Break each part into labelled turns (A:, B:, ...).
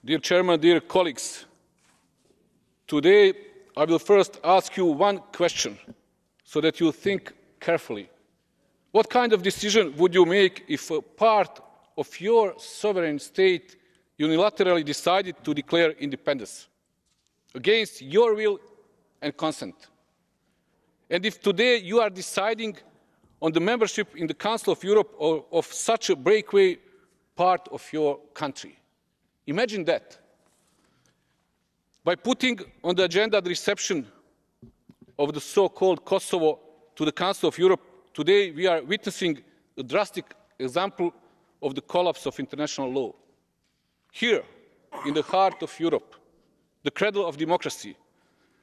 A: Dear Chairman, dear colleagues, today I will first ask you one question so that you think carefully. What kind of decision would you make if a part of your sovereign state unilaterally decided to declare independence against your will and consent? And if today you are deciding on the membership in the Council of Europe of such a breakaway part of your country? Imagine that. By putting on the agenda the reception of the so-called Kosovo to the Council of Europe, today we are witnessing a drastic example of the collapse of international law. Here, in the heart of Europe, the cradle of democracy,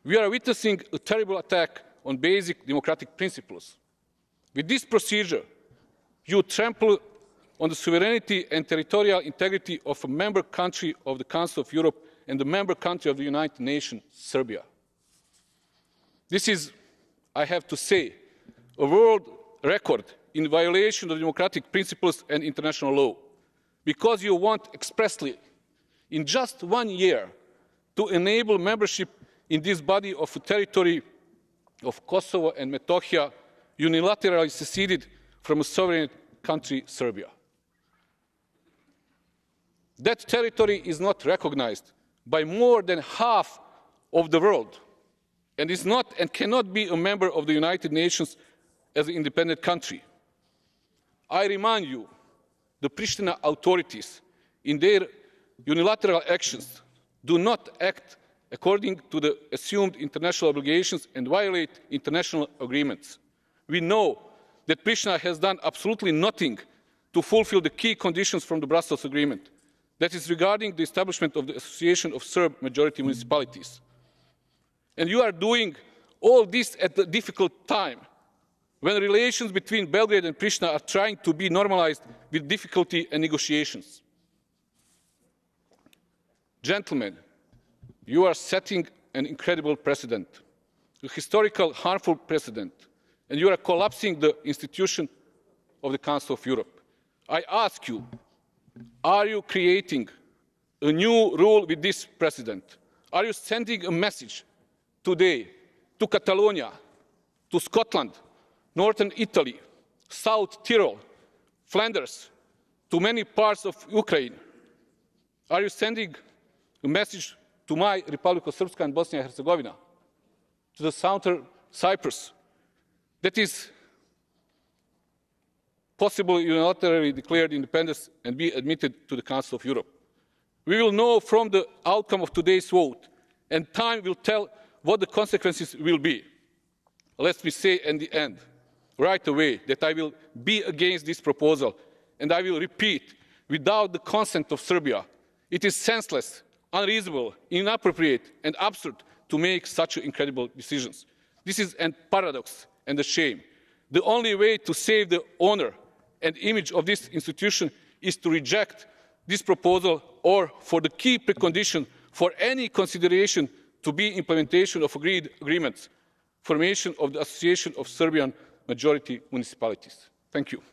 A: we are witnessing a terrible attack on basic democratic principles. With this procedure, you trample on the sovereignty and territorial integrity of a member country of the Council of Europe and the member country of the United Nations, Serbia. This is, I have to say, a world record in violation of democratic principles and international law, because you want expressly, in just 1 year, to enable membership in this body of a territory of Kosovo and Metohija, unilaterally seceded from a sovereign country, Serbia. That territory is not recognized by more than half of the world and is not and cannot be a member of the United Nations as an independent country. I remind you, the Pristina authorities, in their unilateral actions, do not act according to the assumed international obligations and violate international agreements. We know that Pristina has done absolutely nothing to fulfill the key conditions from the Brussels Agreement. That is regarding the establishment of the Association of Serb Majority Municipalities. And you are doing all this at a difficult time, when relations between Belgrade and Pristina are trying to be normalized with difficulty and negotiations. Gentlemen, you are setting an incredible precedent, a historical, harmful precedent, and you are collapsing the institution of the Council of Europe. I ask you, are you creating a new rule with this precedent? Are you sending a message today to Catalonia, to Scotland, Northern Italy, South Tyrol, Flanders, to many parts of Ukraine? Are you sending a message to my Republic of Srpska and Bosnia and Herzegovina, to the southern Cyprus, that is possible unilaterally declared independence and be admitted to the Council of Europe? We will know from the outcome of today's vote, and time will tell what the consequences will be. Let me say in the end, right away, that I will be against this proposal, and I will repeat, without the consent of Serbia, it is senseless, unreasonable, inappropriate, and absurd to make such incredible decisions. This is a paradox and a shame. The only way to save the honor and image of this institution is to reject this proposal, or for the key precondition for any consideration to be implementation of agreed agreements, formation of the Association of Serbian Majority Municipalities. Thank you.